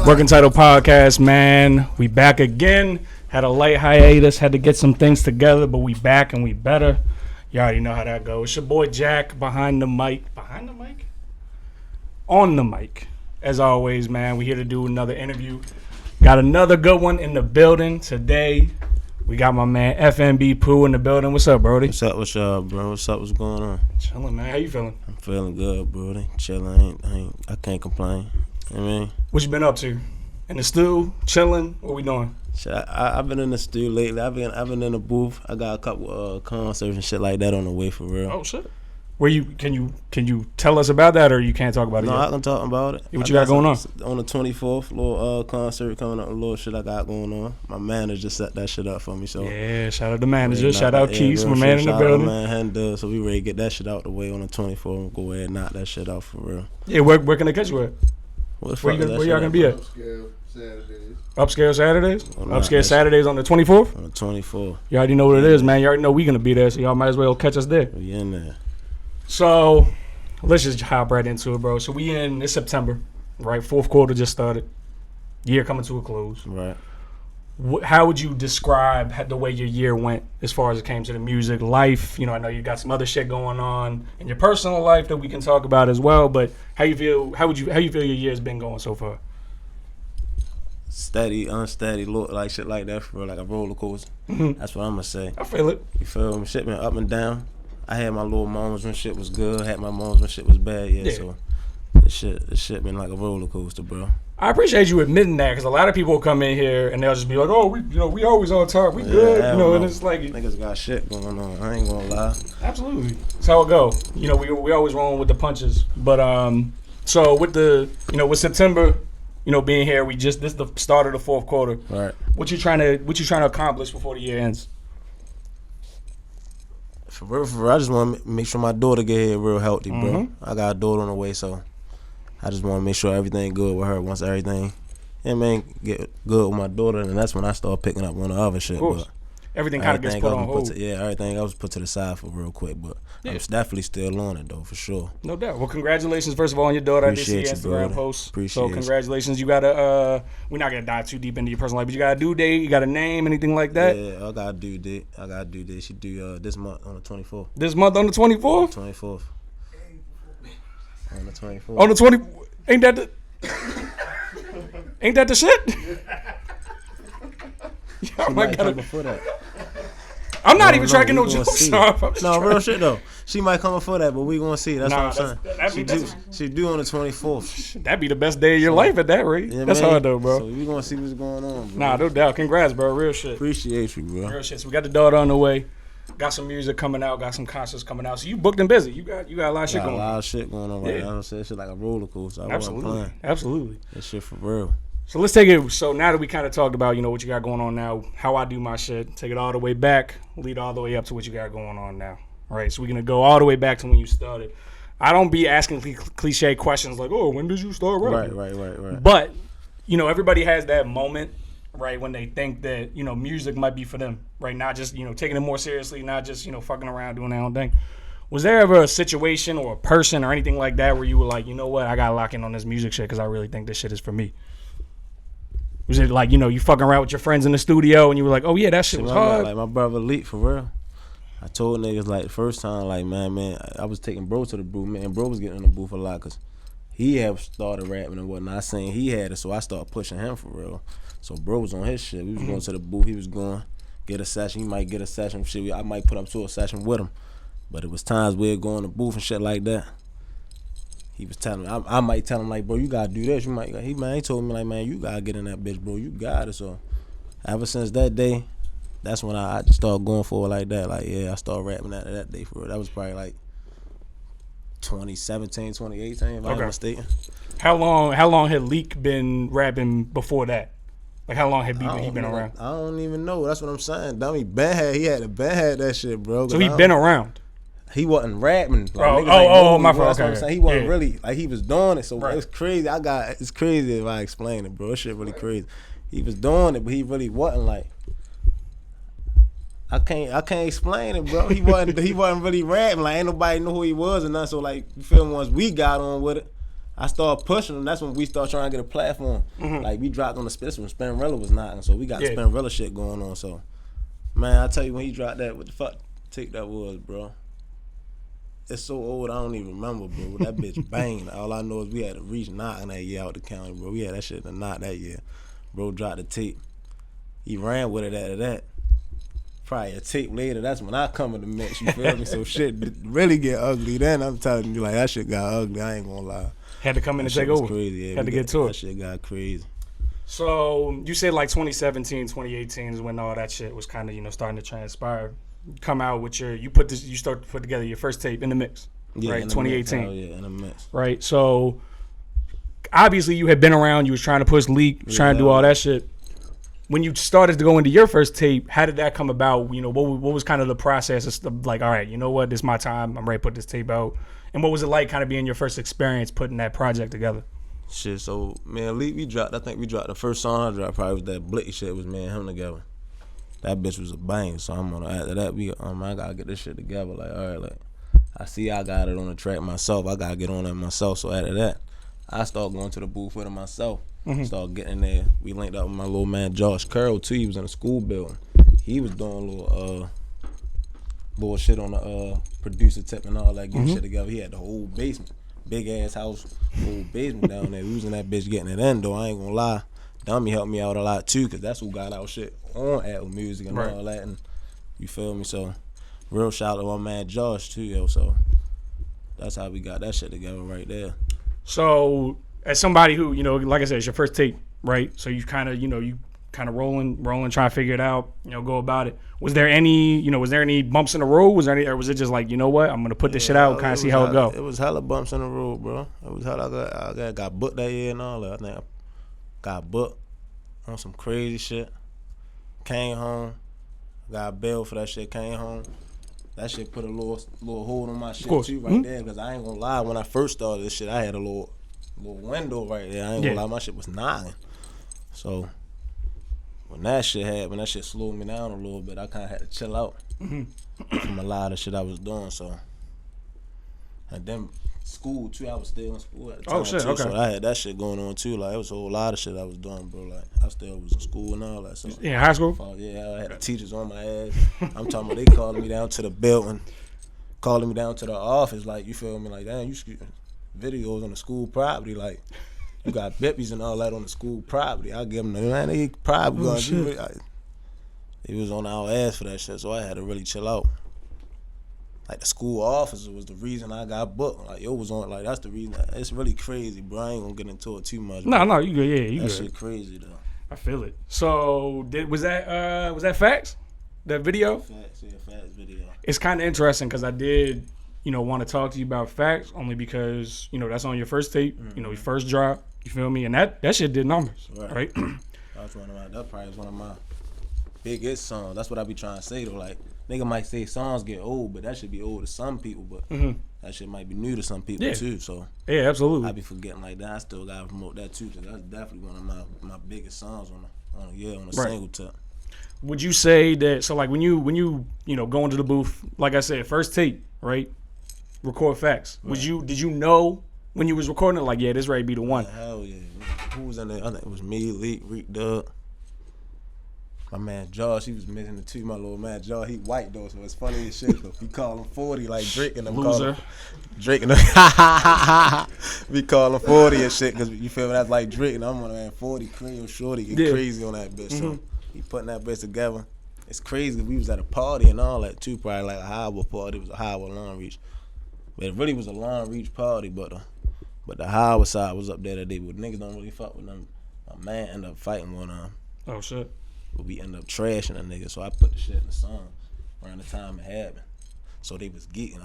Working Title Podcast, man. We back again. Had a light hiatus. Had to get some things together, but we back and we better. You already know how that goes. It's your boy Jack behind the mic. Behind the mic? On the mic. As always, man, we here to do another interview. Got another good one in the building today. We got my man FNB Pooh in the building. What's up, Brody? What's up, bro? What's up? What's going on? Chilling, man. How you feeling? I'm feeling good, Brody. Chilling. I can't complain. You know what I mean? What you been up to? In the stew? Chilling? What we doing? Shit, I've been in the studio lately. I've been in the booth. I got a couple concerts and shit like that on the way for real. Oh shit. Where you can you tell us about that, or you can't talk about it? No, yet? I can talk about it. What you got going on? On the 24th, little concert coming up, a little shit I got going on. My manager just set that shit up for me. So yeah, shout out to manager. Shout out Keith, my man in the building. Man, so we ready to get that shit out the way on the 24th and go ahead and knock that shit out for real. Yeah, where can I catch you at? Where y'all gonna be at? Upscale Saturdays? Upscale Saturdays on the 24th? On the 24th. You already know what it is, man. You already know we gonna be there, so y'all might as well catch us there. We in there. So let's just hop right into it, bro. So it's September, right? Fourth quarter just started. Year coming to a close. Right. How would you describe the way your year went as far as it came to the music life? You know, I know you got some other shit going on in your personal life that we can talk about as well. But how you feel your year's been going so far? Steady, unsteady, look like shit like that for real, like a roller coaster. Mm-hmm. That's what I'm gonna say. I feel it. You feel me? Shit been up and down. I had my little moments when shit was good. Had my moments when shit was bad. Yeah. So this shit been like a roller coaster, bro. I appreciate you admitting that, because a lot of people come in here and they'll just be like, "Oh, we always on top, we good," and it's like niggas got shit going on. I ain't gonna lie. Absolutely, that's how it go. You know, we always rolling with the punches. But so with with September, being here, this is the start of the fourth quarter. Right. What you trying to accomplish before the year ends? For real, I just want to make sure my daughter get here real healthy, bro. Mm-hmm. I got a daughter on the way, so I just want to make sure everything good with her. Once everything, get good with my daughter, and that's when I start picking up on the other shit. Of course. But everything kind of gets put on hold. Everything else put to the side for real quick, but I'm definitely still on it though, for sure. No doubt. Well, congratulations first of all on your daughter. Appreciate I did see your Instagram post. Appreciate so congratulations. You got we're not gonna dive too deep into your personal life, but you got a due date, you got a name, anything like that? Yeah, I got a due date. She due this month on the 24th. This month on the 24th? 24th. On the 24th. On the 20th. Ain't that the shit? She might come before that. I'm not even trying to get no jokes off. No, real shit though. She might come before that, but we gonna see. That's what I'm saying. She due on the 24th. That'd be the best day of your life at that rate. Yeah, that's hard though, bro. So we gonna see what's going on, bro. Nah, no doubt. Congrats, bro. Real shit. Appreciate you, bro. Real shit. So we got the daughter on the way. Got some music coming out. Got some concerts coming out. So you booked and busy. You got a lot of shit going on. A lot of shit going on right now. I'm saying shit like a roller coaster. Absolutely. That shit for real. So let's take it. So now that we kind of talked about, what you got going on now, how I do my shit, take it all the way back, lead all the way up to what you got going on now. All right. So we're going to go all the way back to when you started. I don't be asking cliche questions like, oh, when did you start rapping? Right. But, everybody has that moment, right, when they think that, music might be for them, right? Not just, taking it more seriously, not just, fucking around doing their own thing. Was there ever a situation or a person or anything like that where you were like, you know what, I got to lock in on this music shit because I really think this shit is for me? Was it like, you fucking around with your friends in the studio and you were like, oh yeah, that shit was hard? Like my brother Leak, for real. I told niggas like the first time, like, man, I was taking bro to the booth, man. Bro was getting in the booth a lot because he had started rapping and whatnot. I seen he had it, so I started pushing him for real. So bro was on his shit. We was going to the booth. He was going get a session. He might get a session. Shit, I might put up to a session with him. But it was times we'd go in the booth and shit like that. He was telling me, I might tell him like, bro, you gotta do this. He told me like, man, you gotta get in that bitch, bro. You got it. So ever since that day, that's when I just started going for it like that. Like, yeah, I started rapping that day for it. That was probably like 2017, 2018, if I'm not mistaken. How long had Leak been rapping before that? Like, how long had he been around? I don't even know. That's what I'm saying. Dummy, he had that shit, bro. So he been around. He wasn't rapping. Like, my fault. That's what I'm saying. He wasn't really, like, he was doing it. So it's crazy. It's crazy if I explain it, bro. This shit really crazy. He was doing it, but he really wasn't like. I can't explain it, bro. He wasn't really rapping. Like, ain't nobody know who he was or nothing. So like, you feel me? Once we got on with it, I started pushing them. That's when we started trying to get a platform. Like we dropped on the spin when Spinrilla was knocking, so we got the Spinrilla shit going on. So, man, I tell you when he dropped that, what the fuck tape that was, bro. It's so old I don't even remember, bro. That bitch banged. All I know is we had to reach knocking that year out the county, bro. We had that shit to knock that year. Bro dropped the tape. He ran with it after that. Probably a tape later, that's when I come in the mix, you feel me? So shit really get ugly then. I'm telling you, like, that shit got ugly, I ain't gonna lie. Had to come in That and take shit was over. crazy. Yeah, Had to get to it. That shit got crazy. So you said like 2017, 2018 is when all that shit was kind of, starting to transpire. Come out with you start to put together your first tape in the mix, right? 2018. Yeah, in the mix. Right. So obviously you had been around, you was trying to push Leak, trying to do all that shit. When you started to go into your first tape, how did that come about? What was kind of the process of like, all right, you know what, this is my time, I'm ready to put this tape out. And what was it like kind of being your first experience putting that project together? Shit, so me and Leak, I think we dropped the first song I dropped probably was that Blicky shit, was me and him together. That bitch was a bang, so I'm gonna, after that, I gotta get this shit together. Like, all right, like, I see I got it on the track myself, I gotta get on that myself. So after that, I started going to the booth with it myself. Started getting in there. We linked up with my little man Josh Curl too. He was in the school building. He was doing a little bullshit on the producer tip and all that, getting shit together. He had the whole basement, big ass house, whole basement down there. We was in that bitch getting it in though. I ain't gonna lie. Dummy helped me out a lot too, cause that's who got our shit on Apple Music and all that. And you feel me? So real shout out to my man Josh too, yo. So that's how we got that shit together right there. So as somebody who, like I said, it's your first tape, right? So you kind of, rolling, trying to figure it out, go about it. Was there any bumps in the road? Or was it just like, you know what, I'm gonna put this shit out, kind of see how it go? It was hella bumps in the road, bro. It was hella. I got booked that year and all that. I think I got booked on some crazy shit. Came home, got bail for that shit. Came home. That shit put a little hold on my shit too right there, because I ain't gonna lie, when I first started this shit, I had a little window right there. I ain't gonna lie, my shit was knocking. So when that shit happened, that shit slowed me down a little bit. I kind of had to chill out from a lot of shit I was doing. So, and then school too, I was still in school at the time too. Okay. So I had that shit going on too. Like, it was a whole lot of shit I was doing, bro. Like, I still was in school and all that. So yeah, high school. Yeah, I had the teachers on my ass. I'm talking about they calling me down to the building, calling me down to the office. Like, you feel me? Like, damn, you shooting videos on the school property. Like, you got bippies and all that on the school property. I give them, man, they probably gonna do it. They was on our ass for that shit, so I had to really chill out. Like, the school officer was the reason I got booked. Like, it was on, like, that's the reason. It's really crazy, bro. I ain't gonna get into it too much. No, you good. Yeah, you that good. That shit crazy though. I feel it. So, was that facts? That video? Facts video. It's kind of interesting because I did, want to talk to you about facts only because that's on your first tape. Your first drop. You feel me? And that shit did numbers, right? That probably was one of my biggest songs. That's what I be trying to say though. Like, nigga might say songs get old, but that should be old to some people. But that shit might be new to some people too. So yeah, absolutely. I be forgetting like that. I still gotta promote that too, because that's definitely one of my biggest songs on a single tip. Would you say that? So like when you go into the booth, like I said, first tape, right? Record facts. Right. Did you know when you was recording it, like, yeah, this ready to be the one? Hell yeah. Who was in there? I think it was me, Leak, Reek, Doug. My man Josh, he was missing the two. My little man Josh, he white though, so it's funny as shit. So we call him 40 like Drake and them. Loser. Drake and them. We call him 40 and shit, because you feel me? That's like Drake, and I'm on man 40 Creole Shorty, get crazy on that bitch. So he putting that bitch together. It's crazy. We was at a party and all that too, probably like a Highway party. It was a Highway Long Reach, but it really was a Long Reach party. But the Highway side was up there that day. But niggas don't really fuck with them. My man ended up fighting one of them. Oh shit. But we ended up trashing a nigga, so I put the shit in the song around the time it happened. So they was geeking.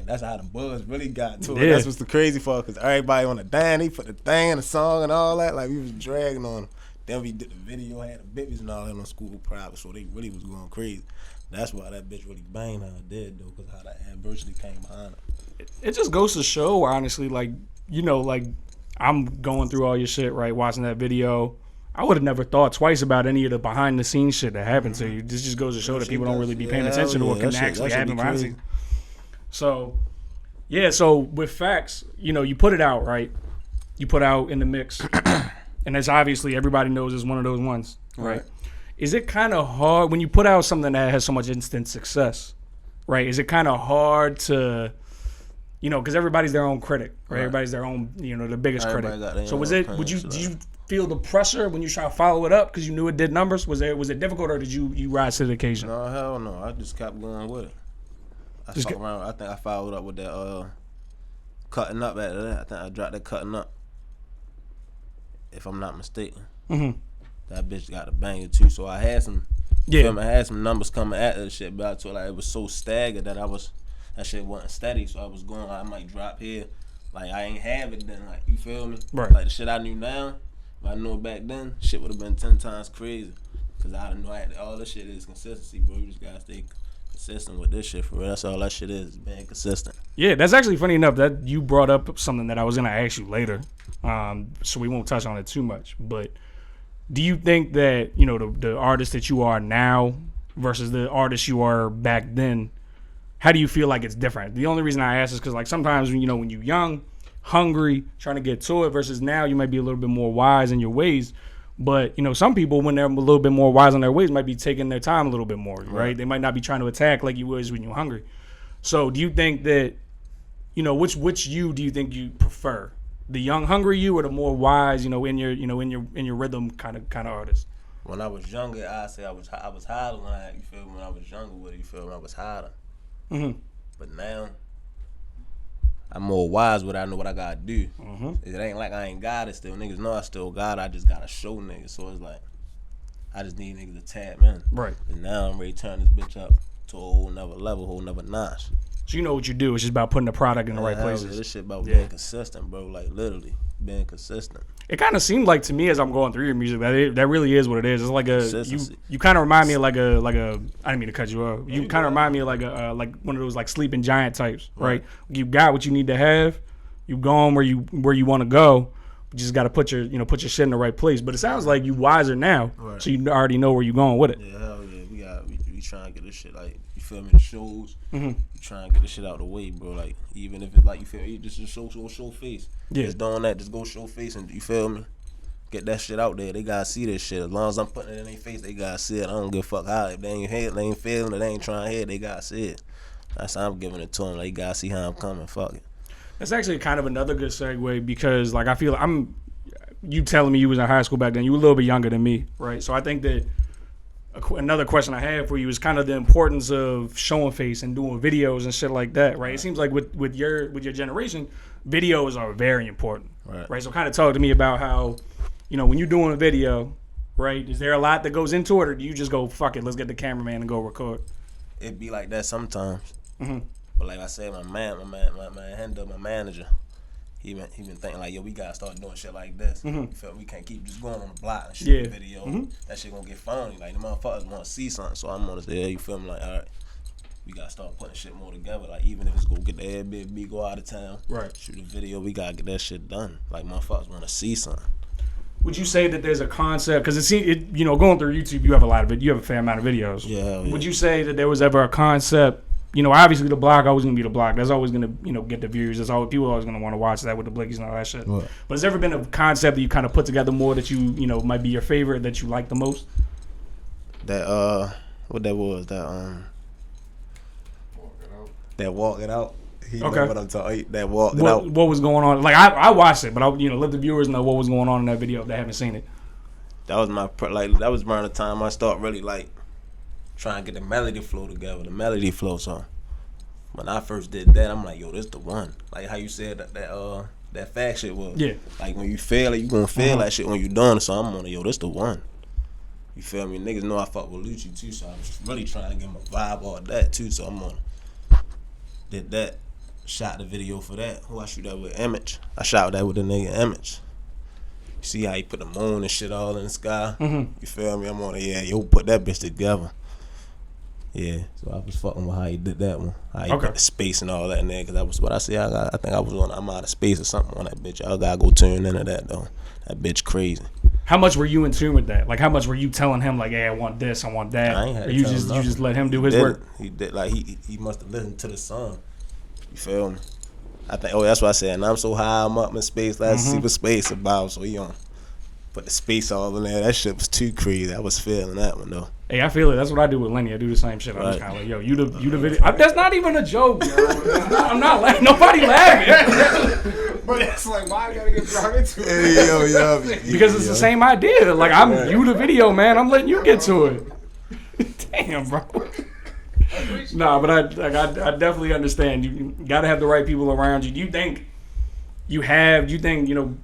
That's how the buzz really got to it. Yeah. That's what's the crazy part, because everybody on the dance, they put the thing in the song and all that. Like, we was dragging on them. Then we did the video, had the bitches and all that on school private, so they really was going crazy. That's why that bitch really banged how it did, though, because how that adversity came behind it. It just goes to show, honestly, like, like, I'm going through all your shit, right, watching that video. I would have never thought twice about any of the behind the scenes shit that happened to you. This just goes to show that people don't really be paying attention to what can actually happen behind the scenes. So, yeah, so with facts, you put it out, right? you put out in the mix, and it's obviously everybody knows it's one of those ones, right? Is it kind of hard when you put out something that has so much instant success, right? Is it kind of hard to, because everybody's their own critic, right? Everybody's their own, the biggest critic. So did you feel the pressure when you try to follow it up because you knew it did numbers? Was it difficult, or did you rise to the occasion? No, hell no. I just kept going with it. I think I followed up with that cutting up after that. I think I dropped that cutting up, if I'm not mistaken. Mm-hmm. That bitch got a banger too. So I had some, I had some numbers coming after the shit, but I told it was so staggered that that shit wasn't steady. So I was going, I might drop here, like I ain't have it then. Like, you feel me? Right. Like the shit I knew now, if I knew it back then, shit would have been 10 times crazy. Cause I didn't know all this shit is consistency, bro. You just gotta stay consistent with this shit for real. That's all that shit is being consistent. Yeah, that's actually funny enough that you brought up something that I was gonna ask you later. So we won't touch on it too much. But do you think that, the artist that you are now versus the artist you are back then, how do you feel like it's different? The only reason I ask is because like sometimes when you're young, hungry, trying to get to it, versus now you might be a little bit more wise in your ways. But, some people, when they're a little bit more wise on their ways, might be taking their time a little bit more, right? They might not be trying to attack like you was when you're hungry. So do you think that, which you do you think you prefer? The young, hungry you, or the more wise, in your rhythm kind of artist? When I was younger, I say I was harder when I was younger with it, when I was harder. Mm-hmm. But now, I'm more wise with it. I know what I gotta do. Mm-hmm. It ain't like I ain't got it still. Niggas know I still got it. I just gotta show niggas. So it's like, I just need niggas to tap in. Right. But now I'm ready to turn this bitch up to a whole nother level, whole nother notch. So you know what you do. It's just about putting the product in the right places. Yeah, this shit about being consistent, bro. Like, literally, being consistent. It kind of seemed like to me as I'm going through your music that really is what it is. It's like you kind of remind me of like a I didn't mean to cut you off. You kind of remind me of like one of those like sleeping giant types, right? You got what you need to have. You going where you want to go. You just got to put your shit in the right place. But it sounds like you wiser now, so you already know where you're going with it. Yeah, hell yeah. We trying to get this shit, like, you feel me, the shows. Mm-hmm. We trying to get this shit out the way, bro. Like, even if it's like, you feel me, just show face. Yeah. Just doing that, just go show face, and you feel me, get that shit out there. They gotta see this shit. As long as I'm putting it in their face, they gotta see it. I don't give a fuck how. If they ain't hear it, they ain't feeling it, they ain't trying to hear it, they gotta see it. That's how I'm giving it to them. Like, they gotta see how I'm coming. Fuck it. That's actually kind of another good segue because, like, I feel you telling me you was in high school back then. You were a little bit younger than me, right? So I think that another question I have for you is kind of the importance of showing face and doing videos and shit like that, right? It seems like with your generation, videos are very important, right? So kind of talk to me about how, when you're doing a video, right? Is there a lot that goes into it, or do you just go, fuck it, let's get the cameraman and go record? It be like that sometimes. Mm-hmm. But like I said, my man, my manager, he been thinking like, yo, we gotta start doing shit like this. Mm-hmm. You feel me? We can't keep just going on the block and shooting video. Mm-hmm. That shit gonna get phony. Like, the motherfuckers wanna see something. So I'm gonna say, yeah, you feel me? Like, all right, we gotta start putting shit more together. Like, even if it's go get the Airbnb, go out of town, right? Shoot a video, we gotta get that shit done. Like, motherfuckers wanna see something. Would you say that there's a concept? Because going through YouTube, you have a fair amount of videos. Yeah. Would you say that there was ever a concept? Obviously the block always gonna be the block. That's always gonna, get the views. That's all people are always gonna want to watch that with the blickies and all that shit. Right. But has there ever been a concept that you kind of put together more that you might be your favorite, that you like the most? That what that was that walk it out. He know what I'm talking. That walk it out. What was going on? Like, I watched it, but I let the viewers know what was going on in that video if they haven't seen it. That was that was around the time I started really like trying to get the melody flow together, So when I first did that, I'm like, yo, this the one. Like how you said that fact shit was. Yeah. Like, when you feel it, you gonna feel that shit when you done it. So I'm on it, yo, this the one. You feel me? Niggas know I fuck with Lucci too, so I was really trying to get my vibe all that too. So I'm on it. Did that. Shot the video for that. Who I shoot that with? Image. I shot that with the nigga Image. You see how he put the moon and shit all in the sky? Mm-hmm. You feel me? I'm on it. Yeah, yo, put that bitch together. Yeah, so I was fucking with how he did that one. How he put the space and all that in there, because that was what I said. I think I'm out of space or something on that bitch. Y'all gotta go turn into that though. That bitch crazy. How much were you in tune with that? Like, how much were you telling him, like, hey, I want this, I want that? I ain't had or you just let him do his work? He did. Like, he must have listened to the song. You feel me? I think. Oh, that's what I said. And I'm so high, I'm up in space. Let's see what space about. So he on put the space all in there. That shit was too crazy. I was feeling that one though. Hey, I feel it. That's what I do with Lenny. I do the same shit. I'm just kind of like, yo, you the video. That's not even a joke, yo. I'm not laughing. Nobody laughing. But it's like, why I gotta get drawn into it? Hey, yo, Because it's the same idea. Like, you the video, man. I'm letting you get to it. Damn, bro. Nah, but I definitely understand. You got to have the right people around you. Do you think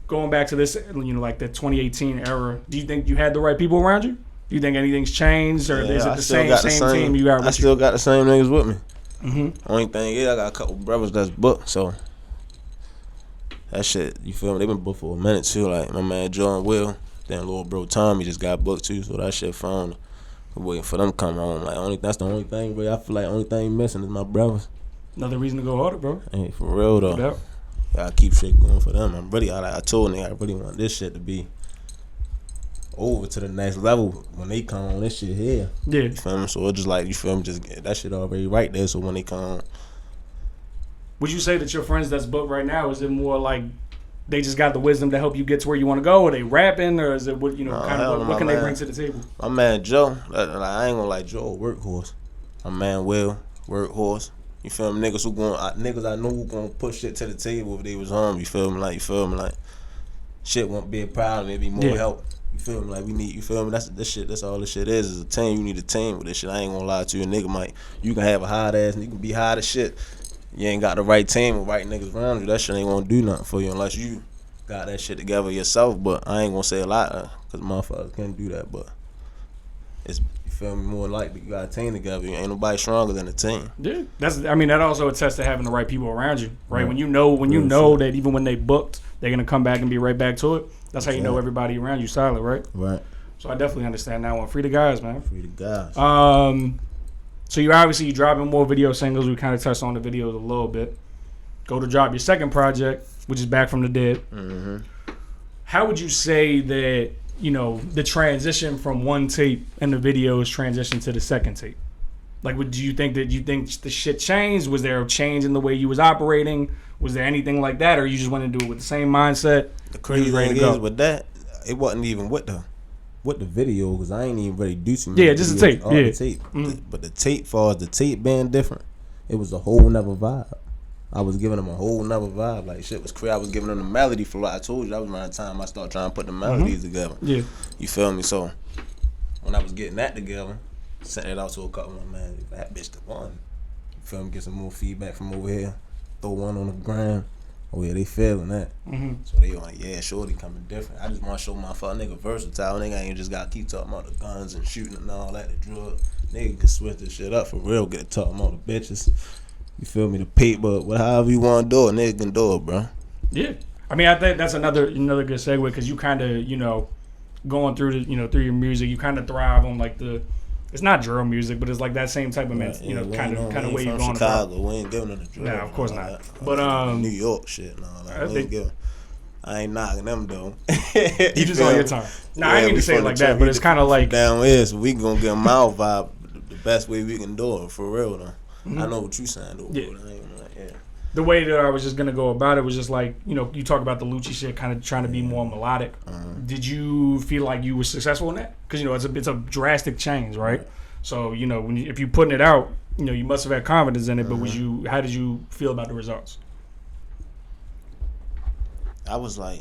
going back to this, like the 2018 era, do you think you had the right people around you? Do you think anything's changed, or is it the same team you got? I still got the same niggas with me. Mm-hmm. Only thing is, I got a couple brothers that's booked, so that shit, you feel me? They been booked for a minute too. Like my man John Will, then little bro Tommy just got booked too, so that shit fun. Waiting for them to come home. Like that's the only thing, bro. I feel like the only thing missing is my brothers. Another reason to go harder, bro. Ain't for real though. No doubt. Gotta keep shit going for them. I told nigga I really want this shit to be over to the next level when they come on. This shit here. Yeah. You feel me? So it's just like, you feel me? Just get that shit already right there. So when they come on. Would you say that your friends that's booked right now, is it more like they just got the wisdom to help you get to where you want to go? Are they rapping, or is it what what can they bring to the table? My man Joe, I ain't gonna like Joe, workhorse. My man Will, workhorse. You feel me? Niggas I know who gonna push shit to the table if they was home. You feel me? Like shit won't be a problem. It be more help. You feel me? Like we need. You feel me? That's all this shit is a team. You need a team with this shit. I ain't gonna lie to you. A nigga you can have a hot ass and you can be hot as shit. You ain't got the right team with right niggas around you. That shit ain't gonna do nothing for you unless you got that shit together yourself. But I ain't gonna say a lot because motherfuckers can't do that. But it's, you feel me, more likely you got a team together. Ain't nobody stronger than a team. Yeah, that also attests to having the right people around you, right? When you know that even when they booked, they're gonna come back and be right back to it. That's how you know everybody around you solid, right? Right. So I definitely understand that one. Free the guys, man. Free the guys. So you dropping more video singles. We kind of touched on the videos a little bit. Go to drop your second project, which is Back from the Dead. Mm-hmm. How would you say that, the transition from one tape and the videos transition to the second tape? Like, do you think the shit changed? Was there a change in the way you was operating? Was there anything like that, or you just went to do it with the same mindset? The crazy thing is with that, it wasn't even with the video, because I ain't even really do too many. Yeah, just the tape. Yeah. The tape. But the tape, far as the tape being different, it was a whole nother vibe. I was giving them a whole nother vibe. Like, shit was crazy. I was giving them the melody flow. I told you that was around the time I started trying to put the melodies together. Yeah. You feel me? So when I was getting that together, sent it out to a couple of man, that bitch the one. You feel me? Get some more feedback from over here. Throw one on the ground. Oh yeah, they feeling that. Mm-hmm. So they like, yeah, shorty coming different. I just want to show my fuck nigga versatile. Nigga ain't just got to keep talking about the guns and shooting and all that, the drug. Nigga can switch this shit up for real. Get to talking about the bitches. You feel me? The paper, however you want to do it, nigga can do it, bro. Yeah. I mean, I think that's another good segue, because you kind of, going through through your music, you kind of thrive on like it's not drill music, but it's like that same type of kind of way you're going. Chicago, we ain't giving them the drill. Nah, of course not. But New York shit, no, I ain't knocking them though. You just on your time. Nah, I ain't mean to say it like that, but it's kind of like down here, so we gonna get them out vibe the best way we can do it for real though. Mm-hmm. I know what you saying though. Yeah. But I ain't like, yeah. The way that I was just gonna go about it was just like, you talk about the Lucci shit, kind of trying to be more melodic. Did you feel like you were successful in that? Because it's a drastic change, right? So if you putting it out, you must have had confidence in it. But how did you feel about the results? I was like,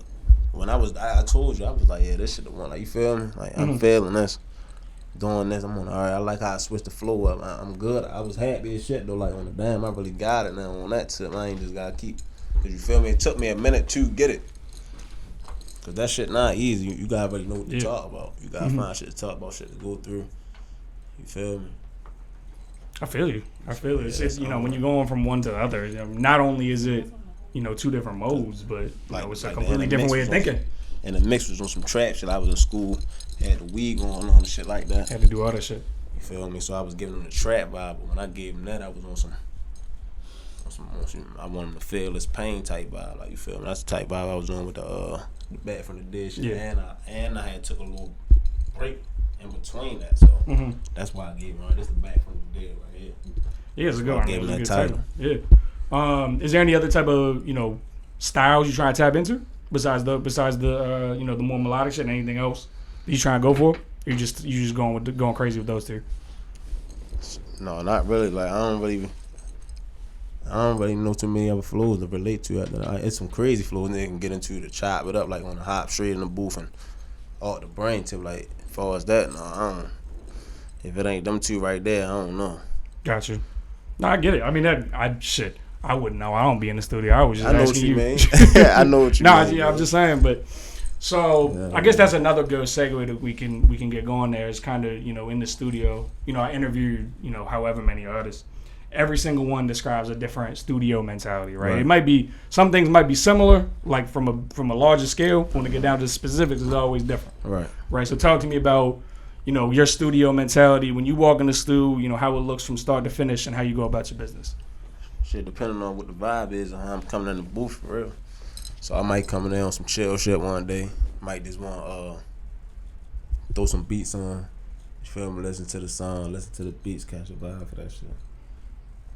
I told you, I was like, yeah, this shit the one. Like, you feel me? Like, I'm feeling this. Doing this, I'm on. All right, I like how I switched the flow up. I'm good. I was happy as shit though. Like on the damn, I really got it now on that tip. I ain't just gotta keep. Cause you feel me? It took me a minute to get it. Cause that shit not easy. You gotta already know what to talk about. You gotta find shit to talk about, shit to go through. You feel me? I feel you. It's when you're going from one to the other. Not only is it two different modes, but it's a completely different way of thinking. And the mix was on some trap shit. I was in school, had the weed going on and shit like that. Had to do all that shit. You feel me? So I was giving them the trap vibe, but when I gave them that, I was on some I want them to feel this pain type vibe. Like, you feel me? That's the type vibe I was doing with the Back from the Dead shit. Yeah. And I had took a little break in between that, so that's why I gave them this the Back from the Dead right here. Yeah, it's a good one. Gave them that title. Yeah. Is there any other type of styles you try to tap into besides the the more melodic shit? Anything else that you trying to go for? Or you just going crazy with those two? No, not really. Like I don't really know too many other flows to relate to. It's some crazy flows they can get into to chop it up like on the hop straight in the booth and all the brain tip. Like as far as that, no, I don't. If it ain't them two right there, I don't know. Gotcha. No, I get it. I mean I wouldn't know. I don't be in the studio. I was just asking you. I know what you mean. Yeah, I'm just saying. But so I guess that's another good segue that we can get going there. Is kind of in the studio. I interviewed however many artists. Every single one describes a different studio mentality, right? It might be some things might be similar, like from a larger scale. When it get down to the specifics, it's always different. Right. So talk to me about your studio mentality when you walk in the studio. How it looks from start to finish and how you go about your business. Shit, depending on what the vibe is and how I'm coming in the booth for real. So I might come in there on some chill shit one day. Might just want to throw some beats on. You feel me? Listen to the song, listen to the beats, catch a vibe for that shit.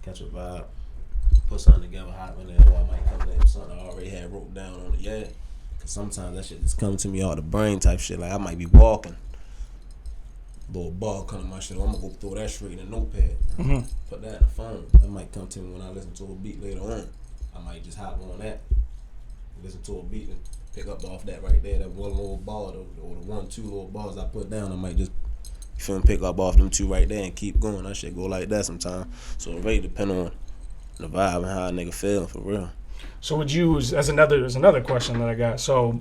Catch a vibe, put something together, hop in there, or I might come in with something I already had wrote down on the Cause sometimes that shit just come to me out the brain type shit. Like I might be walking, little ball come to my shit. I'm gonna go throw that straight in a notepad. Put that in the phone. That might come to me when I listen to a beat later on. I might just hop on that, listen to a beat and pick up off that right there. That one little ball or the 1-2 little balls I put down. I might just pick up off them two right there and keep going. That shit go like that sometimes. So it really depend on the vibe and how a nigga feel for real. So would you, as another question that I got. So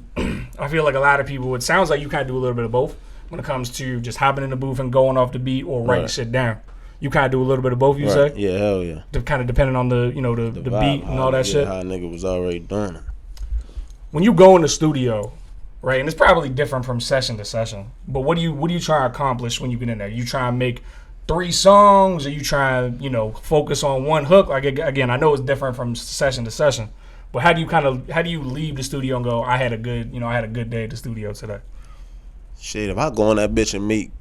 I feel like a lot of people, it sounds like you kind of do a little bit of both when it comes to just hopping in the booth and going off the beat or writing shit down. You kind of do a little bit of both, you say? Yeah, hell yeah. Kind of depending on the the beat and all that shit. How a nigga was already doing it. When you go in the studio, right, and it's probably different from session to session, but what do you try to accomplish when you get in there? You try and make 3 songs, or you try to focus on one hook? Like again, I know it's different from session to session, but how do you leave the studio and go, I had a good day at the studio today? Shit, if I go on that bitch and make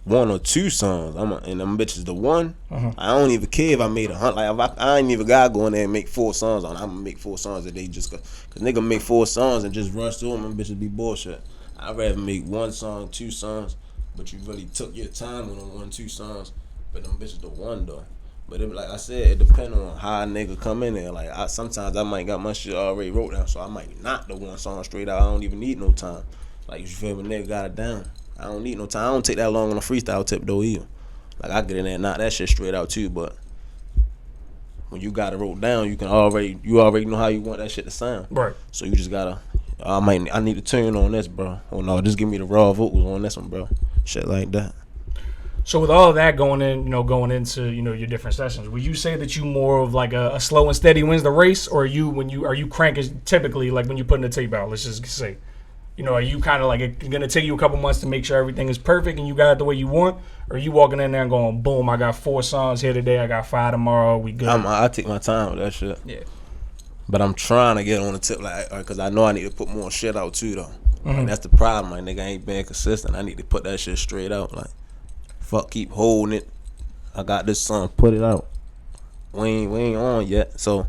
1 or 2 songs, and them bitches the one, I don't even care if I made 100. Like if I ain't even gotta go in there and make 4 songs on. I'm gonna make 4 songs a day just cause nigga make 4 songs and just rush through them. Them bitches be bullshit. I'd rather make 1 song, 2 songs, but you really took your time on them 1, 2 songs. But them bitches the one though. But like I said, it depends on how a nigga come in there. Like sometimes I might got my shit already wrote down, so I might knock the 1 song straight out. I don't even need no time. Like you feel me, nigga got it down. I don't need no time. I don't take that long on a freestyle tip though either. Like I get in there and knock that shit straight out too. But when you got it wrote down, you already know how you want that shit to sound. Right. So you just gotta. I need to tune on this, bro. Or no, just give me the raw vocals on this one, bro. Shit like that. So with all of that going into your different sessions, would you say that you more of like a slow and steady wins the race, or are you cranking typically like when you putting the tape out? Let's just say. Are you kind of like it's going to take you a couple months to make sure everything is perfect and you got it the way you want? Or are you walking in there and going, boom, I got 4 songs here today, I got 5 tomorrow, we good? I take my time with that shit. Yeah. But I'm trying to get on the tip, like, because I know I need to put more shit out too, though. Like, that's the problem, like, nigga, I ain't being consistent. I need to put that shit straight out. Like, fuck, keep holding it. I got this song, put it out. We ain't on yet, so...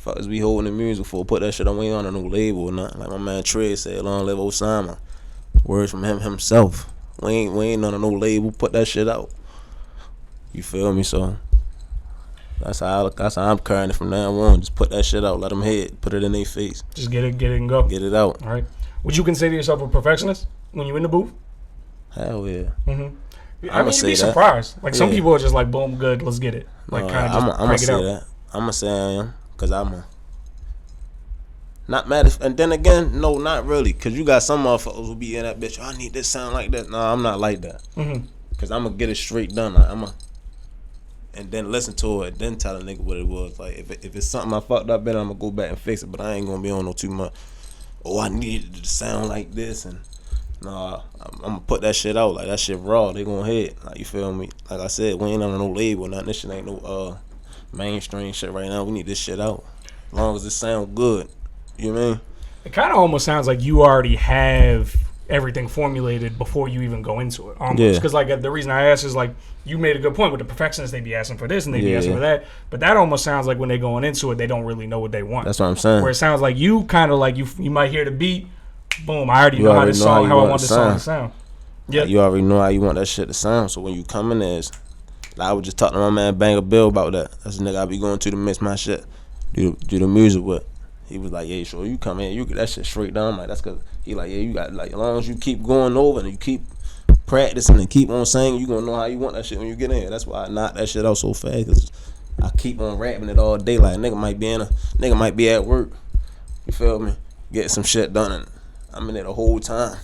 Fuckers be holding the music for, put that shit on, we ain't on no label or nothing. Like my man Trey said, long live Osama. Words from him himself. We ain't on no label, put that shit out. You feel me? So that's how I'm carrying it from now on. Just put that shit out, let them hit, put it in their face. Just get it and go. Get it out. All right. Would you consider yourself a perfectionist when you're in the booth? Hell yeah. I mean, you'd be surprised. Like some people are just like, boom, good, let's get it. Like kind of just crank it out. That. I'm gonna say I am. Cause I'm not mad, and then again, no, not really. Cause you got some motherfuckers who be in that bitch. I need this sound like that. Nah, I'm not like that. Cause I'm gonna get it straight done. Like, and then listen to it, then tell a nigga what it was. Like if it's something I fucked up in, I'm gonna go back and fix it. But I ain't gonna be on no too much. Oh, I needed it to sound like this, and nah, I'm gonna put that shit out. Like that shit raw. They gonna hit. Like you feel me? Like I said, we ain't on no label. Nothing. This shit ain't no mainstream shit right now. We need this shit out. As long as it sound good. You know what I mean? It kind of almost sounds like you already have everything formulated before you even go into it. Almost Yeah. because like the reason I asked is like you made a good point with the perfectionists. They be asking for this and they be asking for that, but that almost sounds like when they going into it, they don't really know what they want. That's what I'm saying. Where it sounds like you kind of like you might hear the beat, boom, I already know how this song, how I want this song to sound. Yeah, you already know how you want that shit to sound. So when you come in there, I was just talking to my man Banger Bill about that. That's the nigga I be going to mix my shit, do the music with. He was like, yeah, sure, you come in, you get that shit straight down. I'm like, that's cause he like, yeah, you got like, as long as you keep going over and you keep practicing and keep on saying, you gonna know how you want that shit when you get in here. That's why I knock that shit out so fast, cause I keep on rapping it all day. Like nigga might be at work, you feel me, getting some shit done, and I'm in there the whole time.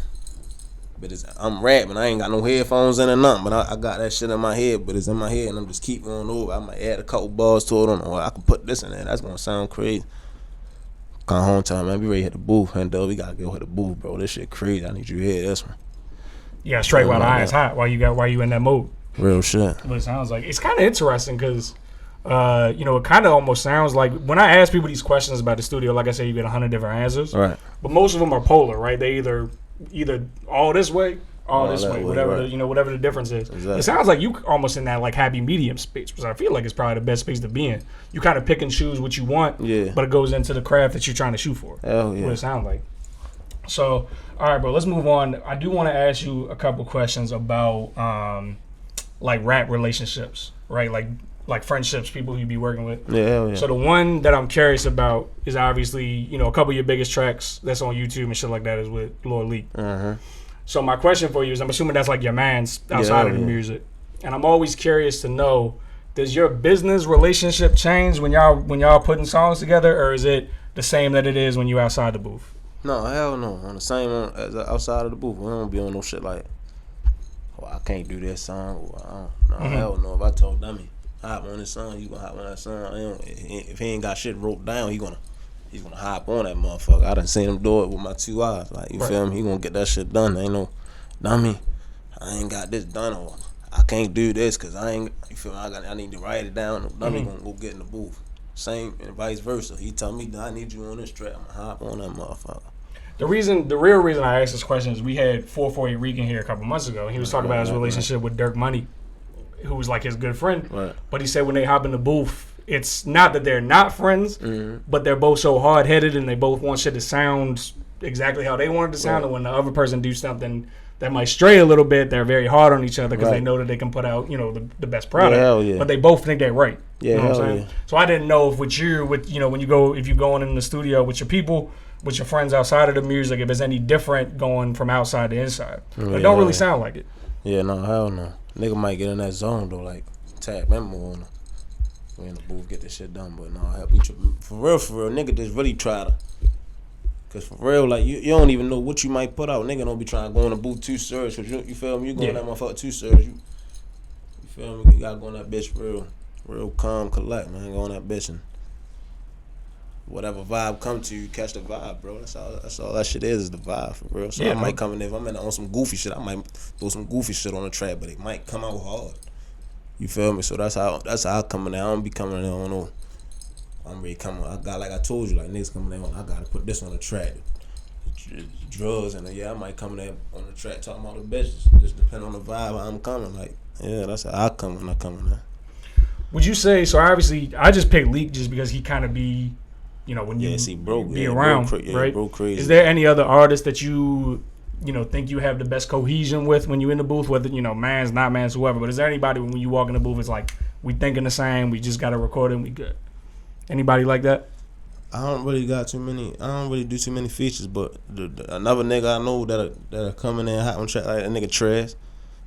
But I'm rapping, I ain't got no headphones in or nothing, but I got that shit in my head, but it's in my head, and I'm just keep going over. I might add a couple bars to it, or I can put this in there. That's gonna sound crazy. Come home time, man. We ready to hit the booth, and we gotta go hit the booth, bro. This shit crazy. I need you to hear this one. Yeah, straight while the iron's hot. While you in that mood. Real shit. What it sounds like. It's kind of interesting because, it kind of almost sounds like when I ask people these questions about the studio, like I said, you get 100 different answers. Right. But most of them are polar, right? They either all this way, all this way, whatever right. whatever the difference is. Exactly. It sounds like you almost in that like happy medium space, because I feel like it's probably the best space to be in. You kind of pick and choose what you want, but it goes into the craft that you're trying to shoot for. Hell yeah. What it sounds like. So, all right, bro, let's move on. I do want to ask you a couple questions about like rap relationships, right? Like friendships, people you be working with. Yeah, hell yeah. So the one that I'm curious about is obviously, a couple of your biggest tracks that's on YouTube and shit like that is with Lord Leak. Uh-huh. So my question for you is, I'm assuming that's like your man's outside of the music, and I'm always curious to know, does your business relationship change when y'all putting songs together, or is it the same that it is when you outside the booth? No, hell no. On the same as outside of the booth, we don't be on no shit like, I can't do this song. Hell no. If I told Dummy, hop on this song, you gonna hop on that song. If he ain't got shit wrote down, he's gonna hop on that motherfucker. I done seen him do it with my 2 eyes. Like, you feel me? He gonna get that shit done. Ain't no Dummy, I ain't got this done, or I can't do this because I ain't. You feel me? I need to write it down. Dummy gonna go get in the booth. Same and vice versa. He tell me, I need you on this track. I'm gonna hop on that motherfucker. The real reason I asked this question is we had 448 Regan here a couple months ago. He was talking about his relationship with Dirk Money, who was like his good friend. Right. But he said when they hop in the booth, it's not that they're not friends, but they're both so hard headed and they both want shit to sound exactly how they want it to sound. And when the other person do something that might stray a little bit, they're very hard on each other because they know that they can put out, the best product. Yeah, hell yeah. But they both think they're right. Yeah, you know what I'm hell saying? yeah. So I didn't know if when you're going in the studio with your people, with your friends outside of the music, if it's any different going from outside to inside. It don't really sound like it. Yeah, no, hell no. Nigga might get in that zone though, like tap him more on him. We in the booth get this shit done, but no, for real, nigga just really try to. Cause for real, like you don't even know what you might put out. Nigga don't be trying to go in the booth too serious. Cause you feel me? You going that motherfucker too serious. You feel me? You gotta go on that bitch real calm, collect, man. Go on that bitch and whatever vibe come to you, catch the vibe, bro. That's all that shit is the vibe, for real. So I might come in there, if I'm on some goofy shit, I might throw some goofy shit on the track, but it might come out hard. You feel me? So that's how I come in there. I don't be coming in there, I don't know. I'm ready coming. Like I told you, like niggas coming there, I gotta put this on the track. Drugs and I might come in there on the track talking about the bitches. Just depending on the vibe, how I'm coming. Like, yeah, that's how I come when I come in there. Would you say, so obviously I just picked Leak just because he kind of be, when you be around, right? Bro crazy. Is there any other artists that you think you have the best cohesion with when you in the booth, whether, man's, not man's, whoever, but is there anybody when you walk in the booth, it's like, we thinking the same, we just got to record it and we good? Anybody like that? I don't really do too many features, but another nigga I know that are coming in hot on track, like that nigga Trez,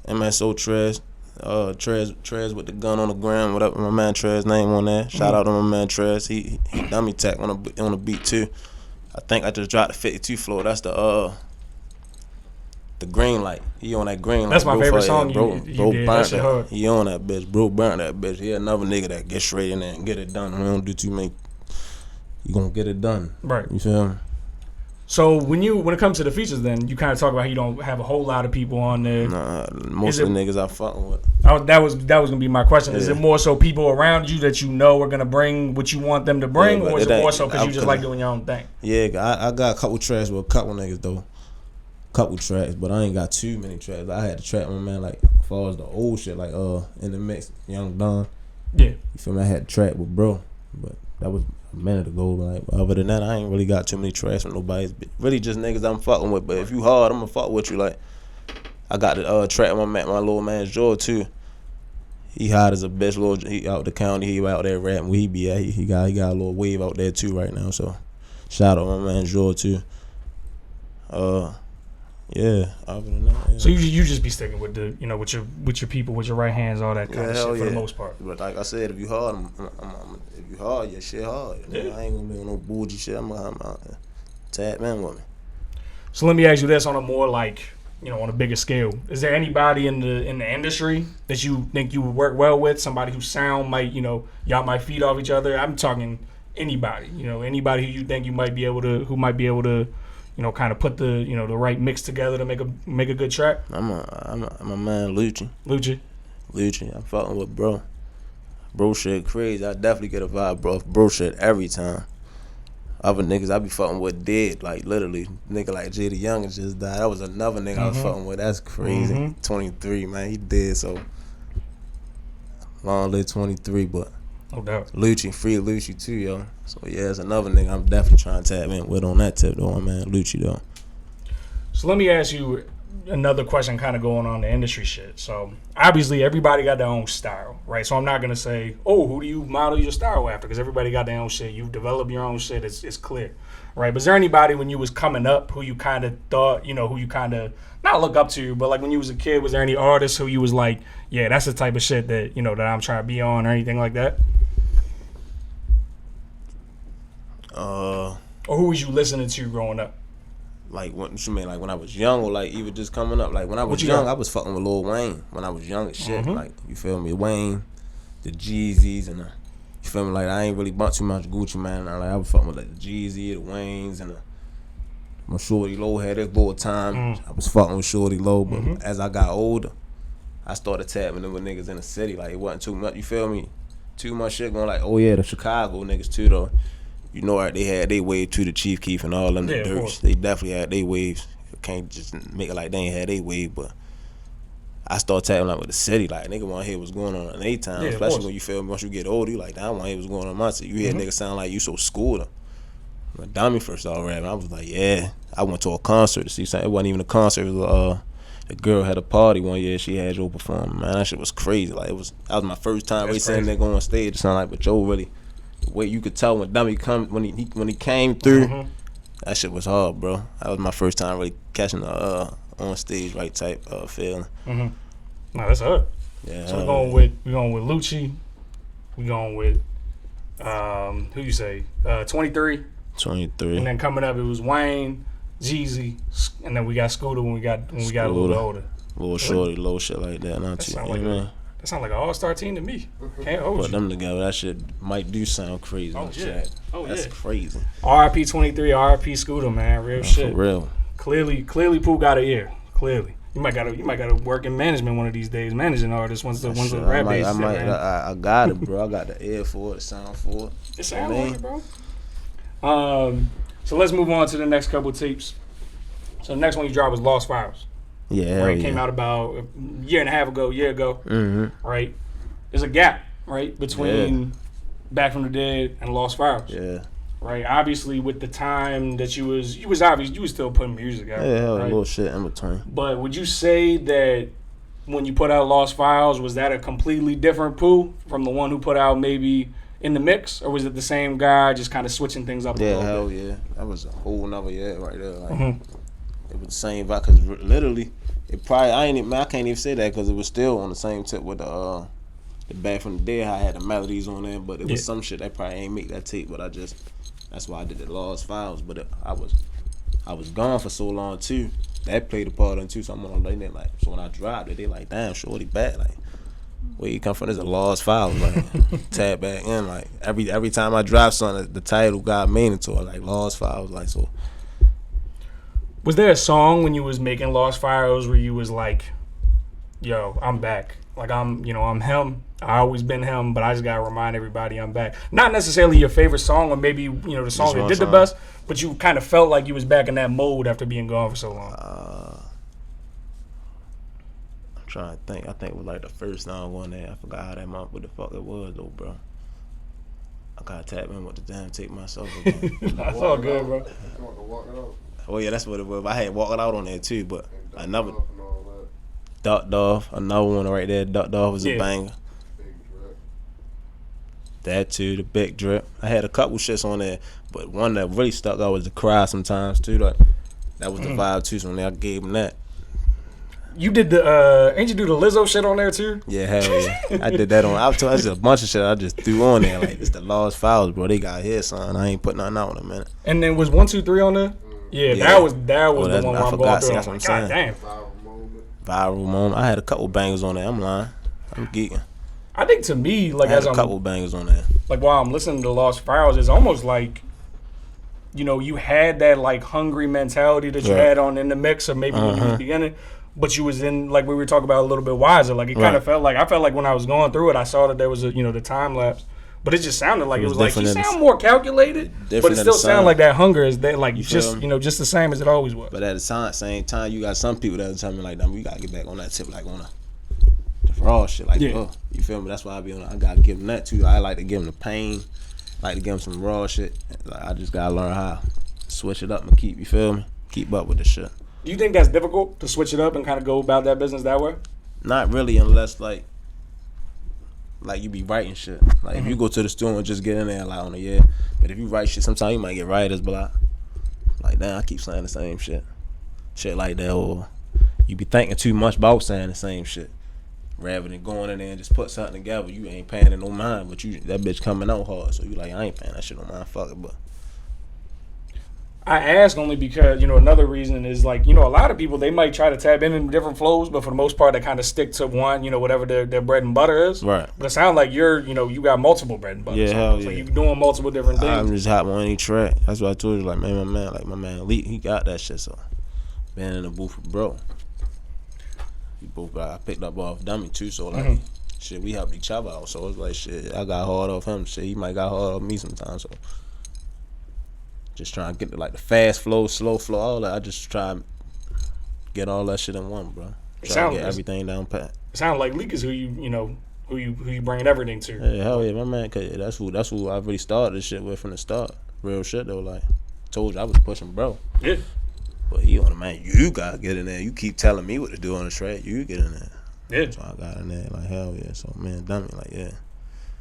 MSO Trez. Trez with the gun on the ground, whatever, my man Trez name on there. Shout out to my man Trez. He dummy tech on the beat too. I think I just dropped the 52 floor. That's the green light. He on that green light. That's my favorite song. Bro did. That shit hard. He on that bitch. Bro burnt that bitch. He another nigga that get straight in there and get it done. We don't do too many. You gonna get it done. Right. You feel me? So when it comes to the features, then you kind of talk about how you don't have a whole lot of people on there. Nah, most of the niggas I fucking with. That was gonna be my question. Yeah. Is it more so people around you that are gonna bring what you want them to bring, or is it more so because you just like doing your own thing? Yeah, I got a couple tracks with a couple niggas though. couple tracks, but I ain't got too many tracks. I had to track my man like as far as the old shit, like in the mix, Young Don. Yeah. You feel me? I had to track with bro, but that was a minute ago. Like other than that, I ain't really got too many tracks with nobody. Really just niggas I'm fucking with. But if you hard, I'm gonna fuck with you. Like I got to track my little man George too. He hot as a bitch. He out the county. He out there rapping where he be at. He got a little wave out there too right now. So shout out my man George too. Yeah. Other than that, yeah. So you just be sticking with the with your people, with your right hands, all that kind of shit for the most part. But like I said, if you hard, if you hard, your shit hard. Yeah. I ain't gonna be on no bougie shit. I'm out there. Tap man with me. So let me ask you this on a more like on a bigger scale. Is there anybody in the industry that you think you would work well with? Somebody whose sound might y'all might feed off each other. I'm talking anybody. Anybody who you think who might be able to kind of put the the right mix together to make a good track. I'm a man Lucci. I'm fucking with bro. Bro shit crazy. I definitely get a vibe, bro shit every time. Other niggas I be fucking with dead, like literally. Nigga like J.D. Young just died. That was another nigga I was fucking with. That's crazy. 23, man. He dead, so long live 23, but No doubt. Lucci, free Lucci too, yo. So yeah, it's another nigga I'm definitely trying to tap in with on that tip though, man. Lucci though. So let me ask you another question kind of going on the industry shit. So obviously everybody got their own style, right? So I'm not going to say, who do you model your style after? Because everybody got their own shit. You've developed your own shit. It's clear, right? But is there anybody when you was coming up who you kind of thought, who you kind of not look up to, but like when you was a kid, was there any artists who you was like, yeah, that's the type of shit that, that I'm trying to be on or anything like that? Or who was you listening to growing up? Like what you mean? Like when I was young, or like even just coming up? Like when I was young, I was fucking with Lil Wayne. When I was young as shit, like you feel me? Wayne, the Jeezys, and you feel me? Like I ain't really bought too much Gucci, man. Like I was fucking with like the Jeezy, the Waynes, and my Shorty Low had that little time. I was fucking with Shorty Low, but as I got older, I started tapping in with niggas in the city. Like it wasn't too much. You feel me? Too much shit going. Like the Chicago niggas too though. They had they wave to the Chief Keef and all them the Dirks. They definitely had they waves. You can't just make it like they ain't had they wave, but I started tapping like with the city. Like nigga want to hear what's going on in their time, especially when you feel me. Once you get older, you like, I want to hear what's going on in my city. You hear niggas sound like you so schooled. When Dami first started rapping, I was like, yeah. I went to a concert to see something. It wasn't even a concert. It was the girl had a party one year. She had Joe perform. Man, that shit was crazy. Like that was my first time really seeing nigga on stage. It sounded like, but Joe really. The way you could tell when Dummy when he came through, that shit was hard, bro. That was my first time really catching the on stage right type feeling. No, that's hard. Yeah. So we're going with Lucci. We're going with who you say 23. 23. And then coming up it was Wayne, Jeezy, and then we got Scooter when we got a little older. Little Shorty, low shit like that. Not too. That sound like an all-star team to me. Can't hold Put them together, that shit might do sound crazy. That's crazy. R.I.P. 23, R.I.P. Scooter, man, real shit. For real. Clearly, Pooh got an ear. Clearly, you might gotta work in management one of these days, managing artists once the rap base. I got it, bro. I got the ear for it, the sound for it. It sounds like it, bro. So let's move on to the next couple tapes. So the next one you dropped was Lost Files. Yeah, right. Came out about a year ago. Right. There's a gap, right, between Back from the Dead and Lost Files. Yeah. Right. Obviously, with the time that you was still putting music out. Yeah, right? A little shit in between. But would you say that when you put out Lost Files, was that a completely different Pooh from the one who put out maybe In the Mix, or was it the same guy just kind of switching things up? Yeah, hell yeah. That was a whole nother year right there. Like. It was the same vibe, cause literally, it probably I can't even say that because it was still on the same tip with the Back from the Dead. How I had the melodies on there, but it was some shit that probably ain't make that tape. But that's why I did the Lost Files. But I was gone for so long too. That played a part in too. So I'm on the like, so when I dropped it, they like, damn, Shorty back. Like, where you come from? There's a Lost Files. Like, tap back in. Like every time I drop something, the title got meaning to it. Like Lost Files. Like so. Was there a song when you was making Lost Files where you was like, yo, I'm back. Like I'm him. I always been him, but I just gotta remind everybody I'm back. Not necessarily your favorite song, or maybe the song that did the best, but you kind of felt like you was back in that mode after being gone for so long. trying to think. I think it was like the first time one there. I forgot how that month, what the fuck it was though, bro. I gotta tap in with the damn take myself. That's all good, bro. Oh yeah, that's what it was. I had walking out on there too, but another And all ducked off. Another one right there. Ducked off was a Yeah. banger. that. Big drip. That too, the big drip. I had a couple shits on there, but one that really stuck out was the cry sometimes too. Like that was the vibe too. So when I gave him that. You did the ain't you do the Lizzo shit on there too? Yeah, hell yeah. I did that on. I just a bunch of shit I just threw on there. Like it's the Lost Files, bro. They got here, son. I ain't put nothing out in a minute. And then was 1, 2, 3 on there? Yeah, Yeah. that was Oh, the that's- one I where I'm forgot. going See, through. that's I'm what like, I'm God saying. damn. Viral moment. Viral moment. I had a couple bangers on there. I'm lying. I'm geeking. I think to me, like I had as a I'm couple bangers on there. like while I'm listening to Lost Files, it's almost like, you know, you had that like hungry mentality that you Right. had on in the mix, or maybe when you was beginning, but you was in like we were talking about a little bit wiser. Like it kind Right. of felt like I felt like when I was going through it, I saw that there was a the time lapse, but it just sounded like it was like you different than the- sound more calculated, but different it than still the sounded sound. like that hunger is that like feel just me? just the same as it always was. But at the same time, you got some people that tell me like, "Damn, we gotta get back on that tip, like on the raw shit, like Yeah. you feel me? That's why I be on. I gotta give them that too. I like to give them the pain, like to give them some raw shit. Like, I just gotta learn how to switch it up and keep. You feel me? Keep up with the shit. Do you think that's difficult to switch it up and kind of go about that business that way? Not really, unless like you be writing shit. Like if you go to the studio and just get in there like on the yeah. But if you write shit, sometimes you might get writer's block. Like damn, I keep saying the same shit like that, or you be thinking too much about saying the same shit. Rather than going in there and just put something together, you ain't paying it no mind, but you that bitch coming out hard, so you like I ain't paying that shit no mind, fuck it. But I ask only because, another reason is like, a lot of people, they might try to tap in different flows, but for the most part, they kind of stick to one, whatever their bread and butter is. right, But it sounds like you got multiple bread and butter. Yeah, hell So yeah. you're doing multiple different things. I'm just hot on any track. That's what I told you. Like my man Elite, he got that shit. So been in the booth with bro. We both I picked up off Dummy too. So like shit, we helped each other out. So it's like shit, I got hard off him. Shit, he might got hard off me sometimes. So just trying to get the fast flow, slow flow, all that. I just try and get all that shit in one, bro. Try to get everything down pat. It sounds like Leak is who you bringing everything to. Yeah, hell yeah, my man. Cause that's who I really started this shit with from the start. Real shit though. Like told you I was pushing bro. Yeah. But he on the man, you gotta get in there. You keep telling me what to do on the track. You get in there. Yeah. So I got in there like hell yeah. So man, Dummy like yeah.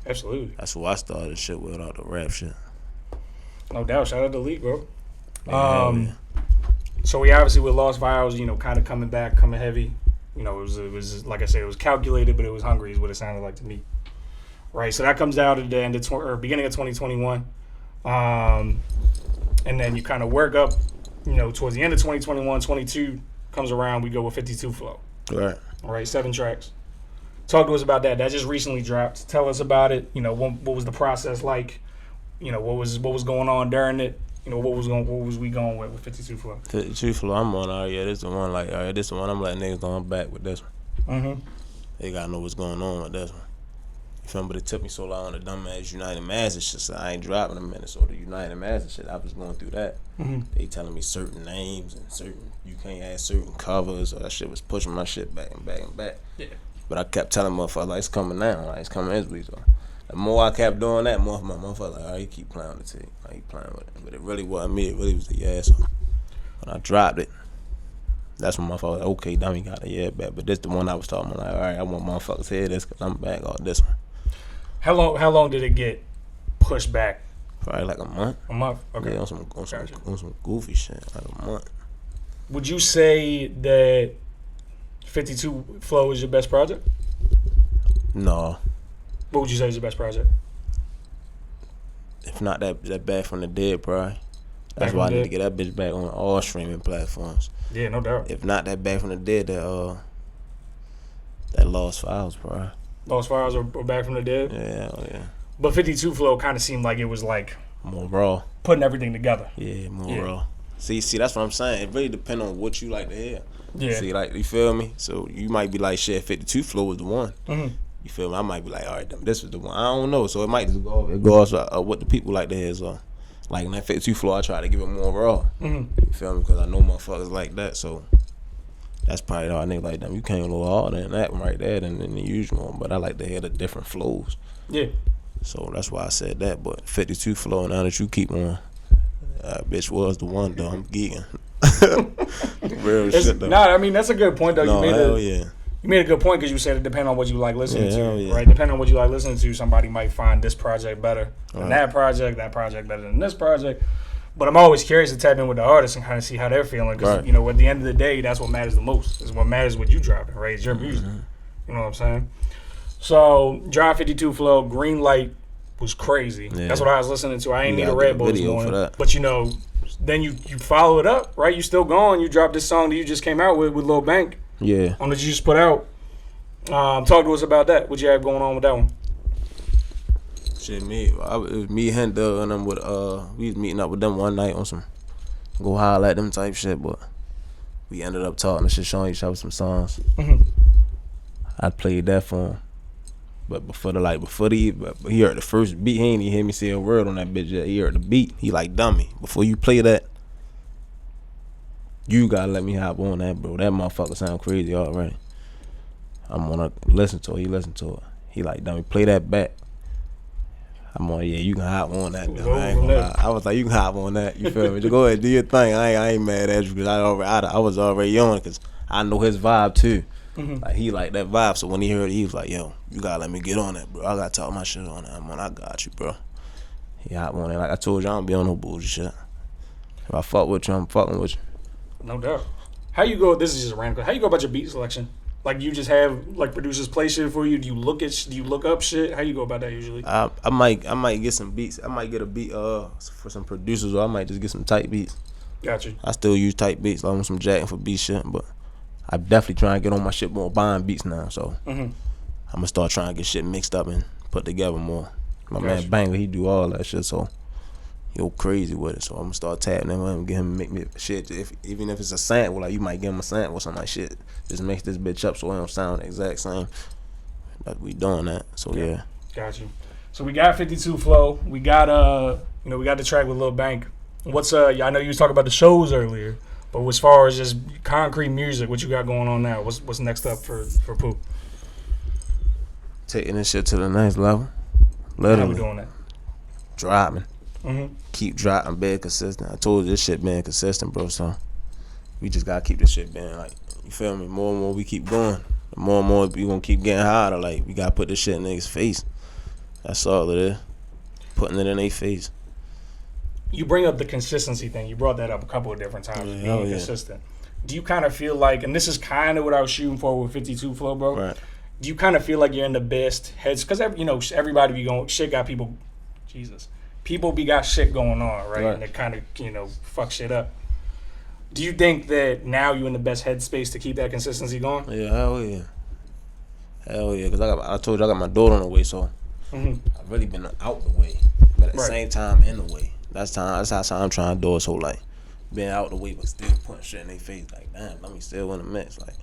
Absolutely. That's who I started shit with, all the rap shit. No doubt. Shout out to Leak, bro. Hell yeah. So we obviously with Lost Files, kind of coming back, coming heavy. It was like I said, it was calculated, but it was hungry, is what it sounded like to me. Right. So that comes out at the end of beginning of 2021, and then you kind of work up, towards the end of 2021, 22 comes around, we go with 52 Flow. Right. All right, 7 tracks. Talk to us about that. That just recently dropped. Tell us about it. What was the process like? What was going on during it? What was we going with 52 Flow? 52 Flow, I'm on. All right, yeah, this the one. Like, all right, this the one. I'm letting niggas know I'm back with this one. Mm-hmm. They gotta know what's going on with this one. You feel me? But it took me so long on the dumbass United Masses shit, so I ain't dropping a minute. So the United Masses shit, I was going through that. Mm-hmm. They telling me certain names and you can't add certain covers. So that shit was pushing my shit back and back and back. Yeah. But I kept telling motherfuckers like it's coming now, like it's coming this week. So the more I kept doing that, more my motherfucker like, all right, you keep playing with the tape, like you playing with it. But it really wasn't me. It really was the yeah. So when I dropped it, that's when motherfucker like, okay, Dummy got the yeah back. But this the one I was talking about. Like, all right, I want motherfuckers to hear this because I'm back on this one. How long did it get pushed back? Probably like a month. A month. Okay. Yeah, on some goofy shit, like a month. Would you say that 52 Flow is your best project? No, What would you say is your best project? if not that Back from the Dead, probably. Back That's from why I the need to Dead? get that bitch back on all streaming platforms. Yeah, no doubt. If not that Back from the Dead, that Lost Files, probably. Lost Files or Back from the Dead. Yeah, oh yeah. But 52 Flow kind of seemed like it was like More raw. putting everything together. Yeah, more Yeah. raw. See, that's what I'm saying. It really depends on what you like to hear. Yeah. See, like, you feel me? So you might be like, shit, 52 Flow was the one. Mm-hmm. You feel me? I might be like, all right, this was the one. I don't know. So it might just go off what the people like to hear. So, like, in that 52 Flow, I try to give it more raw. Mm-hmm. You feel me? Because I know motherfuckers like that. So That's probably all niggas like them. You can't go harder than that one right there than the usual one. But I like to hear the different flows. Yeah. So that's why I said that. But 52 flow, now that you keep on, bitch was the one though. I'm geeking. Real shit though. Nah, I mean that's a good point though. No, hell yeah. You made a good point because you said it depends on what you like listening to, yeah. right? Depending on what you like listening to, somebody might find this project better than Right. that project better than this project. But I'm always curious to tap in with the artist and kind of see how they're feeling because, Right. you know, at the end of the day, that's what matters the most. Is what matters what you dropping, right? It's your music. You know what I'm saying? So, Drive 52 Flow, Green Light was crazy. Yeah. That's what I was listening to. I ain't You need a gotta Red get a Bull this video morning. for that. But, you know, then you follow it up, right? You still going. You dropped this song that you just came out with Lil Bank. Yeah. That you just put out. Talk to us about that. What you have going on with that one? Shit, it was me, Hendo, and them with we was meeting up with them one night on some go holler at them type shit, but we ended up talking and shit, showing each other some songs. I played that for him, but he heard the first beat, he ain't even hear me say a word on that bitch yet. He heard the beat, he like, dummy, before you play that, you gotta let me hop on that, bro. That motherfucker sound crazy already. I'm gonna listen to it. He listened to it. He like, dummy, play that back. I'm on, yeah, you can hop on that. Though. I ain't gonna lie. I was like, you can hop on that. You feel me? Just go ahead, do your thing. I ain't mad at you because I was already on it because I know his vibe too. Like he like that vibe. So when he heard it, he was like, yo, you gotta let me get on that, bro. I gotta talk my shit on that. I got you, bro. He hop on it. Like I told you, I don't be on no bullshit shit. If I fuck with you, I'm fucking with you. No doubt. How you go? This is just a random question. How you go about your beat selection? Like you just have like producers play shit for you? Do you look up shit? How you go about that usually? I might get some beats. I might get a beat for some producers, or I might just get some tight beats. Got you. I still use tight beats, like on some jacking for beat shit, but I definitely trying to get on my shit more buying beats now. So I'm gonna start trying to get shit mixed up and put together more. My man Banger, he do all that shit, so he go crazy with it. So I'm gonna start tapping him and get him to make me shit. Even if it's a sample, like you might give him a sample or something like shit. Just mix this bitch up so it don't sound the exact same. Like we doing that. So yeah. Got you. So we got 52 Flow. We got we got the track with Lil Bank. What's I know you was talking about the shows earlier, but as far as just concrete music, what you got going on now? What's next up for Pooh? Taking this shit to the next level. Literally. How we doing that? Dropping. Keep dropping, being consistent. I told you this shit being consistent, bro. So we just gotta keep this shit being like, you feel me? More and more we keep going, the more and more we gonna keep getting harder. Like we gotta put this shit in niggas' face. That's all it is. Putting it in their face. You bring up the consistency thing. You brought that up a couple of different times. Yeah, being consistent. Do you kind of feel like, and this is kind of what I was shooting for with 52 Flow, bro? Right. Do you kind of feel like you're in the best heads? Because everybody be going, shit got people. Jesus. People got shit going on, right? And it kind of, fuck shit up. Do you think that now you're in the best headspace to keep that consistency going? Yeah, hell yeah. Hell yeah, because I told you I got my daughter on the way, so I've really been out the way. But at the same time, in the way. That's how I'm trying to do it. So, like, being out the way, but still putting shit in their face. Like, damn, let me still in the mix. Like,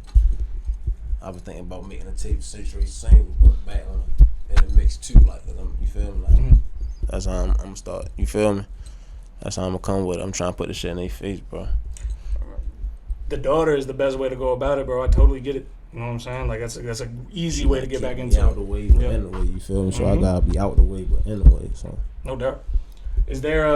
I was thinking about making a tape situation single, but back on in the mix too. Like, you feel me? Like, that's how I'm gonna start. You feel me? That's how I'm gonna come with it. I'm trying to put the shit in their face, bro. The daughter is the best way to go about it, bro. I totally get it. You know what I'm saying? Like that's a easy way to get back into it. Out the way, but in the way. You feel me? So I gotta be out the way, but in the way. So no doubt. Is there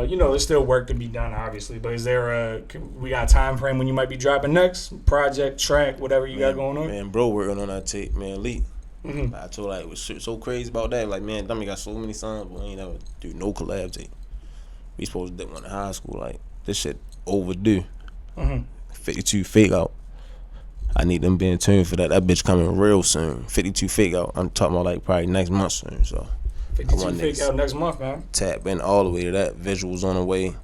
there's still work to be done, obviously, but is there we got a time frame when you might be dropping next project, track, whatever you got going on? Man, bro, working on that tape, man, elite. I told like it was so crazy about that. Like, man, Dummy got so many songs, but we ain't never do no collab tape. We supposed to do one in high school. Like, this shit overdue. 52 fake out. I need them being tuned for that. That bitch coming real soon. 52 fake out. I'm talking about like probably next month soon. So 52 fake out next month, man. Tap in all the way to that. Visuals on the way.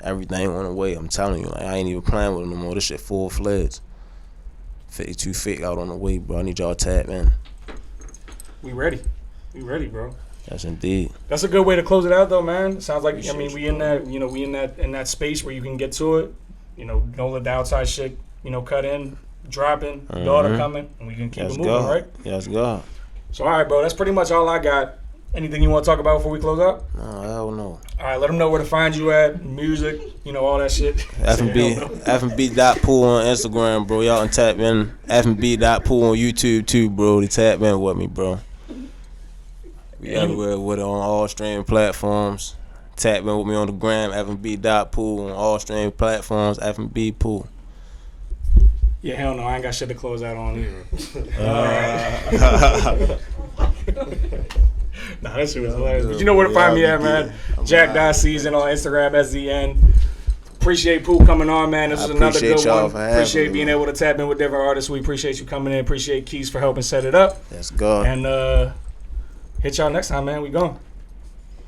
Everything on the way. I'm telling you, like I ain't even playing with them no more. This shit full fledged. 52 fake out on the way, bro. I need y'all to tap in. We ready, bro. Yes, indeed. That's a good way to close it out, though, man. It sounds like we in that space where you can get to it. Don't let the outside shit, cut in, dropping, daughter coming, and we can keep it moving, right? Yes, go. So, all right, bro. That's pretty much all I got. Anything you want to talk about before we close out? No, hell no. All right, let them know where to find you at, music, all that shit. FNB.Pooh on Instagram, bro. Y'all can tap in. FNB.Pooh on YouTube too, bro. To tap in with me, bro. We everywhere with it on all streaming platforms. Tap in with me on the gram, FNB.Pooh on all streaming platforms, FNB Pooh. Yeah, hell no, I ain't got shit to close out on either. Nah, that shit was hilarious. But you know where to find me at, man. Jack Season on Instagram, SZN. Appreciate Pooh coming on, man. This was another good one. Appreciate being able to tap in with different artists. We appreciate you coming in. Appreciate Keys for helping set it up. Let's go. And hit y'all next time, man. We gone.